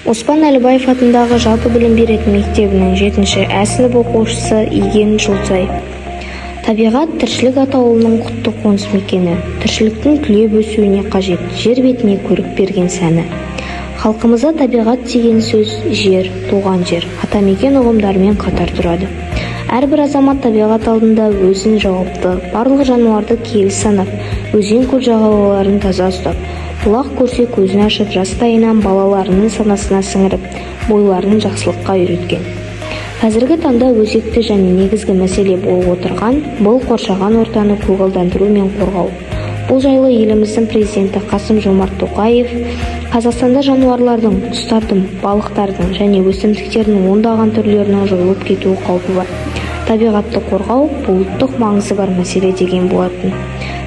Оспан Әлібаев атындағы жалпы білім беретін мектебінің 7-ші Ә сынып оқушысы Иген Жолсай. Табиғат тіршілік атаулының құтты қоныс мекені, тіршіліктің түлеп өсуіне қажет, жер бетіне көрік берген сәні. Халқымызда табиғат деген сөз жер, туған жер, атамекен ұғымдарымен қатар тұрады. Әрбір азамат табиғат алдында өзін жауапты, барлық жануарды киелі санап, өзен көл жағалауларын таза ұстап, бұлақ көрсе көзін ашып, жастайынан балаларының санасына сіңіріп, бойларын жақсылыққа үйреткен. Қазіргі таңда өзекті және негізгі мәселе болып отырған бұл қоршаған ортаны көгалдандыру мен қорғау. Бұл жайлы еліміздің президенті Қасым-Жомарт Тоқаев Қазақстанда жануарлардың, құстардың, балықтардың және өсімдіктердің ондаған түрлерінің жойылып кетуі қаупі бар. Табиғатты қорғау бұл ұлттық маңызы бар мәселе деген болатын.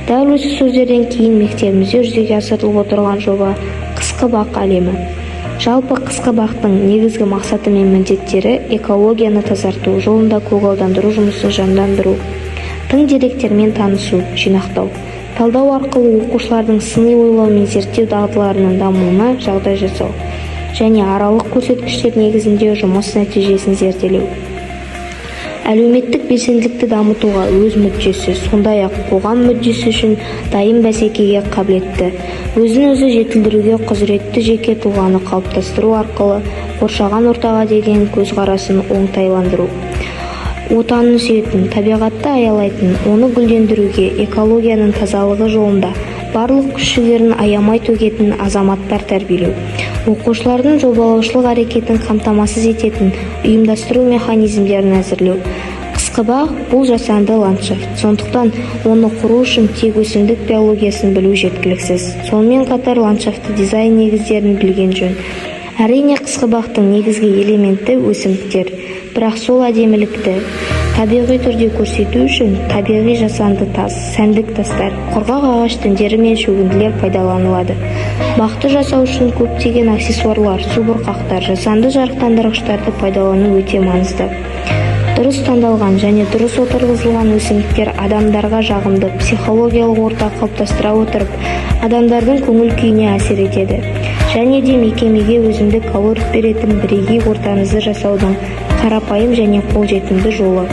Дәл осы сөздерден кейін мектебімізде жүзеге асырылып отырған жоба «Қысқы бақ әлемі». Жалпы қысқы бақтың негізгі мақсаты мен міндеттері экологияны тазарту жолында көгалдандыру жұмысын жандандыру, тың деректермен танысу, жинақтау, талдау арқылы оқушылардың сыни ойлау мен зерттеу дағдыларының дамуына жағдай жасау және аралық көрсеткіштер негізінде жұмыс нәтижесін зерделеу. Әлеуметтік белсенділікті дамытуға өз мүддесі, сондай-ақ қоғам мүддесі үшін дайын бәсекеге қабілетті, өзін-өзі жетілдіруге құзыретті жеке тұлғаны қалыптастыру арқылы қоршаған ортаға деген көзқарасын оңтайландыру. Отанын сүйетін, табиғатты аялайтын, оны гүлдендіруге, экологияның тазалығы жолында барлық күш-жігерін аямай төгетін азаматтар тәрбиелеу. Оқушылардың жобалаушылық әрекетін қамтамасыз ететін ұйымдастыру механизмдерін әзірлеу. Қысқы бақ бұл жасанды ландшафт, сондықтан оны құру үшін тек өсімдік биологиясын білу жеткіліксіз. Сонымен қатар ландшафтты дизайн негіздерін білген жөн. Әрине қысқы бақтың негізгі элементі өсімдіктер, бірақ сол әдемілікті табиғи түрде көрсету үшін табиғи жасанды тас, сәндік тастар, құрғақ ағаш тіндері мен шөгінділер пайдаланылады. Бақты жасау үшін көптеген аксессуарлар, субұрқақтар, жасанды жарықтандырғыштарды пайдалану өте маңызды. Дұрыс таңдалған және дұрыс отырғызылған өсімдіктер адамдарға жағымды психологиялық орта қалыптастыра отырып, адамдардың көңіл күйіне әсер етеді. Және де мекемеге өзіндік алғыр беретін бірегей ортаңызды жасаудың қарапайым және қолжетімді жолы.